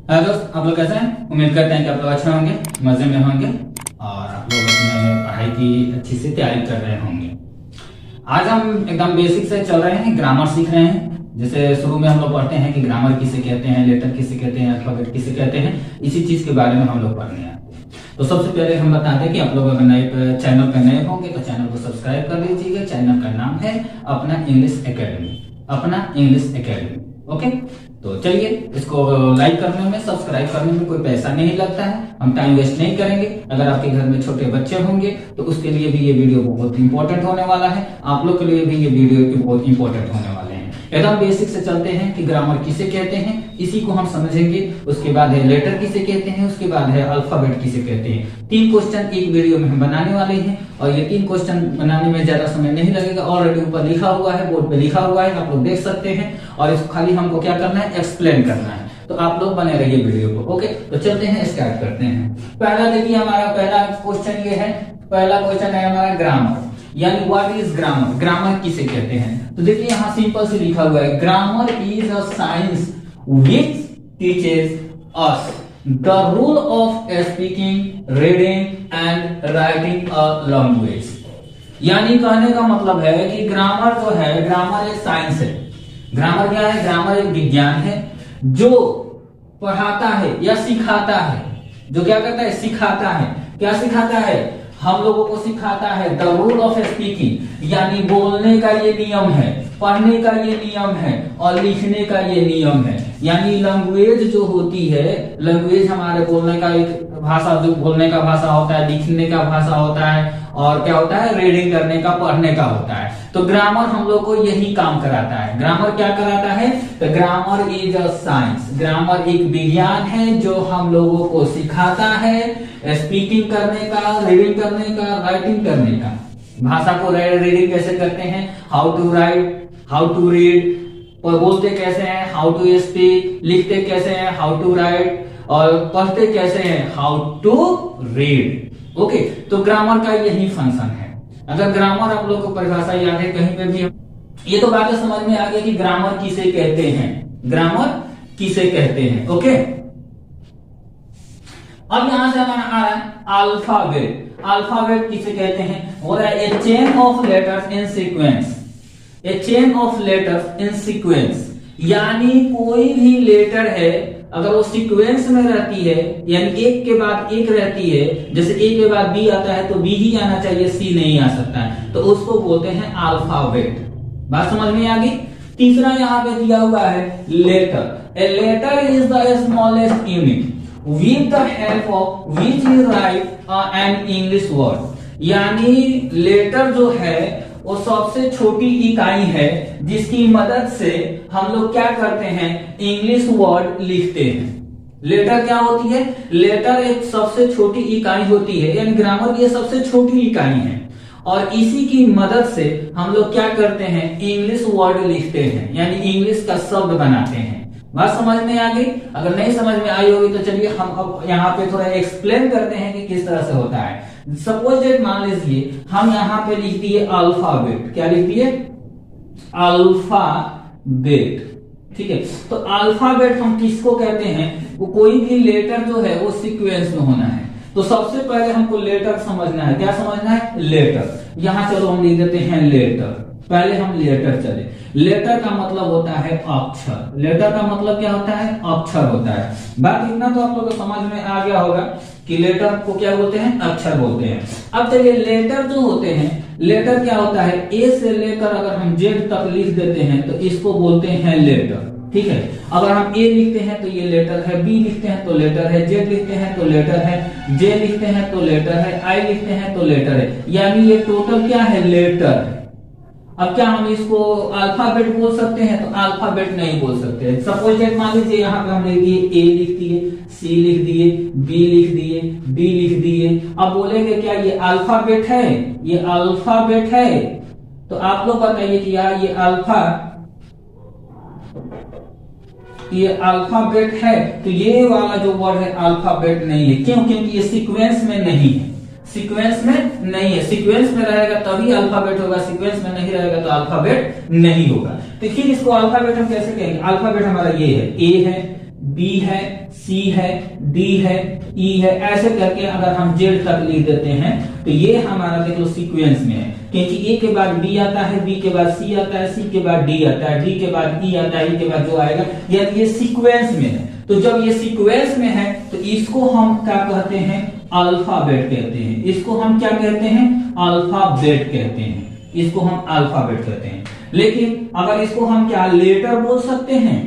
Hello दोस्त, आप लोग कैसे हैं? उम्मीद करते हैं कि आप लोग अच्छे होंगे, मजे में होंगे और आप लोग अपने पढ़ाई की अच्छी से तैयारी कर रहे होंगे। आज हम एकदम बेसिक से चल रहे हैं, ग्रामर सीख रहे हैं। जैसे शुरू में हम लोग पढ़ते हैं कि ग्रामर किसे कहते हैं, लेटर किसे कहते हैं, अल्फाबेट किसे कहते हैं, इसी चीज के बारे में हम लोग पढ़ने हैं। तो सबसे पहले हम बताते हैं कि आप लोग अगर नए चैनल पर नए होंगे तो चैनल को सब्सक्राइब कर लीजिएगा। चैनल का नाम है अपना इंग्लिश एकेडमी, अपना इंग्लिश एकेडमी। ओके, तो चलिए, इसको लाइक करने में, सब्सक्राइब करने में कोई पैसा नहीं लगता है, हम टाइम वेस्ट नहीं करेंगे। अगर आपके घर में छोटे बच्चे होंगे तो उसके लिए भी ये वीडियो बहुत इंपॉर्टेंट होने वाला है, आप लोग के लिए भी ये वीडियो बहुत इंपॉर्टेंट होने वाले हैं। एकदम बेसिक से चलते हैं कि ग्रामर किसे कहते हैं, इसी को हम समझेंगे। उसके बाद है लेटर किसे कहते हैं, उसके बाद है अल्फाबेट किसे कहते हैं। 3 क्वेश्चन एक वीडियो में हम बनाने वाले हैं और ये 3 क्वेश्चन बनाने में ज्यादा समय नहीं लगेगा। ऑलरेडी ऊपर लिखा हुआ है, बोर्ड पे लिखा हुआ है, आप लोग देख सकते हैं। और इसको खाली हमको क्या करना है, एक्सप्लेन करना है। तो आप लोग बने रहिए वीडियो को। ओके, तो चलते हैं, स्टार्ट करते हैं। पहला देखिए, हमारा पहला क्वेश्चन ये है, पहला क्वेश्चन है हमारा ग्रामर, यानी व्हाट इज ग्रामर, ग्रामर किसे कहते हैं। तो देखिए यहाँ सिंपल से लिखा हुआ है, grammar is a science which teaches us the rule of speaking, reading and writing a language. यानी कहने का मतलब है कि ग्रामर जो है, ग्रामर एक साइंस है। ग्रामर क्या है? ग्रामर एक विज्ञान है जो पढ़ाता है या सिखाता है। जो क्या करता है? सिखाता है। क्या सिखाता है? हम लोगों को सिखाता है द रूल ऑफ स्पीकिंग, यानी बोलने का ये नियम है, पढ़ने का ये नियम है और लिखने का ये नियम है। यानी लैंग्वेज जो होती है, लैंग्वेज हमारे बोलने का एक भाषा, जो बोलने का भाषा होता है, लिखने का भाषा होता है और क्या होता है, रीडिंग करने का, पढ़ने का होता है। तो ग्रामर हम लोग को यही काम कराता है। ग्रामर क्या कराता है? तो grammar is a science, grammar एक विज्ञान है जो हम लोगों को सिखाता है स्पीकिंग करने का, रीडिंग करने का, राइटिंग करने का। भाषा को रीडिंग कैसे करते हैं, how to write, how to read, बोलते कैसे हैं, हाउ टू स्पीक, लिखते कैसे हैं, हाउ टू राइट, और पढ़ते कैसे हैं, हाउ टू रीड। ओके, तो ग्रामर का यही फंक्शन है। अगर ग्रामर आप लोग को परिभाषा याद है कहीं पे भी, ये तो बातें समझ में आ गई कि ग्रामर किसे कहते हैं, ग्रामर किसे कहते हैं। ओके, अब यहां से हमारा आ रहा है अल्फाबेट। अल्फाबेट किसे कहते हैं? हो रहा है a chain of letters in sequence, a chain of letters in sequence. यानी कोई भी लेटर है अगर वो सीक्वेंस में रहती है, यानी एक के बाद एक रहती है, जैसे ए के बाद बी आता है तो बी ही आना चाहिए, सी नहीं आ सकता है, तो उसको बोलते हैं अल्फाबेट। बात समझ में आ गई। तीसरा यहाँ पे दिया हुआ है letter. A letter is the smallest unit with the help of which we write an English word। यानी लेटर जो है वो सबसे छोटी इकाई है जिसकी मदद से हम लोग क्या करते हैं, इंग्लिश वर्ड लिखते हैं। लेटर क्या होती है? लेटर एक सबसे छोटी इकाई होती है, यानी ग्रामर की सबसे छोटी इकाई है और इसी की मदद से हम लोग क्या करते हैं, इंग्लिश वर्ड लिखते हैं, यानी इंग्लिश का शब्द बनाते हैं। बात समझ में आ गई? अगर नहीं समझ में आई होगी तो चलिए हम अब यहाँ पे थोड़ा एक्सप्लेन करते हैं कि किस तरह से होता है। सपोज डेट मान लीजिए हम यहाँ पे लिख दिए अल्फाबेट। क्या लिख दिए? अल्फाबेट। ठीक है, तो अल्फाबेट हम किसको कहते हैं? वो कोई भी लेटर जो है वो सीक्वेंस में होना है। तो सबसे पहले हमको लेटर समझना है। क्या समझना है? लेटर। यहां चलो हम लिख देते हैं लेटर। पहले हम लेटर चले। लेटर का मतलब होता है अक्षर। लेटर का मतलब क्या होता है? अक्षर होता है। बात इतना तो आप लोगों को समझ में आ गया होगा कि लेटर को क्या बोलते हैं, अक्षर बोलते हैं। अब चलिए, लेटर जो होते हैं, लेटर क्या होता है, ए से लेकर अगर हम जेड तक लिख देते हैं तो इसको बोलते हैं लेटर। ठीक है, अगर हम ए लिखते हैं तो ये लेटर है, बी लिखते हैं तो लेटर है, जेड लिखते हैं तो लेटर है, जे लिखते हैं तो लेटर है, आई लिखते हैं तो लेटर है, यानी ये टोटल क्या है, लेटर है। अब क्या हम इसको अल्फाबेट बोल सकते हैं? तो अल्फाबेट नहीं बोल सकते। सपोज मान लीजिए यहाँ पे हम लिख दिए, ए लिख दिए, सी लिख दिए, बी लिख दिए, डी लिख दिए। अब बोलेंगे क्या ये अल्फाबेट है? ये अल्फाबेट है? तो आप लोग बताइए कि यार ये अल्फाबेट है, तो ये वाला जो वर्ड है अल्फाबेट नहीं है। क्यों? क्योंकि ये सीक्वेंस में नहीं है, सीक्वेंस में नहीं है। सीक्वेंस में रहेगा तभी अल्फाबेट होगा, सीक्वेंस में नहीं रहेगा तो अल्फाबेट नहीं होगा। तो फिर इसको अल्फाबेट हम कैसे कहेंगे? अल्फाबेट हमारा ये है, ए है, बी है, सी है, डी है, ई है, ऐसे करके अगर हम जेड तक लिख देते हैं तो ये हमारा देख लो सीक्वेंस में है, क्योंकि ए के बाद बी आता है, बी के बाद सी आता है, सी के बाद डी आता है, डी के बाद ई आता है, ई के बाद जो आएगा, यानी ये सीक्वेंस में है। तो जब ये सीक्वेंस में है तो इसको हम क्या कहते हैं, अल्फाबेट कहते हैं। इसको हम क्या कहते हैं, अल्फाबेट कहते हैं। इसको हम अल्फाबेट कहते हैं। लेकिन अगर इसको हम क्या लेटर बोल सकते हैं,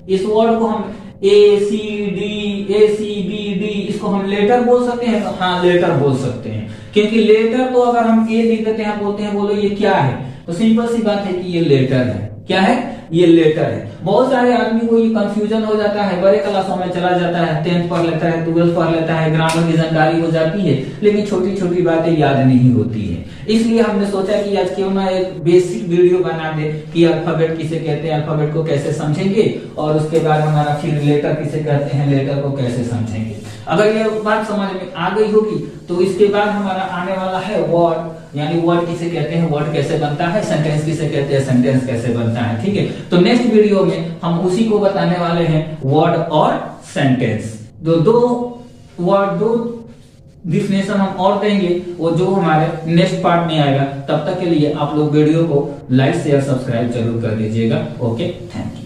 इस वर्ड को हम ए सी बी डी, इसको हम लेटर बोल सकते हैं? तो हाँ, लेटर बोल सकते हैं, क्योंकि लेटर तो अगर हम ए लिख देते हैं, बोलते हैं बोलो ये क्या है, तो सिंपल सी बात है कि ये लेटर है। क्या है? ये लेटर है। बहुत सारे आदमी को ये कंफ्यूजन हो जाता है, बड़े क्लासों में चला जाता है, 10th पढ़ लेता है, 12th पढ़ लेता है, ग्रामर की जानकारी हो जाती है, लेकिन छोटी छोटी बातें याद नहीं होती है। इसलिए हमने सोचा कि आज क्यों ना एक बेसिक वीडियो बना दे कि अल्फाबेट किसे कहते हैं, अल्फाबेट को कैसे समझेंगे, और उसके बाद हमारा फिर लेटर किसे कहते हैं, लेटर को कैसे समझेंगे। अगर ये बात समझ में आ गई होगी तो इसके बाद हमारा आने वाला है वर्ड, यानी वर्ड किसे कहते हैं, वर्ड कैसे बनता है, सेंटेंस किसे कहते हैं, सेंटेंस कैसे बनता है। ठीक है, तो नेक्स्ट वीडियो में हम उसी को बताने वाले हैं, वर्ड और सेंटेंस। दो वर्ड, दो डिफिनेशन हम और देंगे, वो जो हमारे नेक्स्ट पार्ट में आएगा। तब तक के लिए आप लोग वीडियो को लाइक शेयर सब्सक्राइब जरूर कर दीजिएगा। Okay, thank you.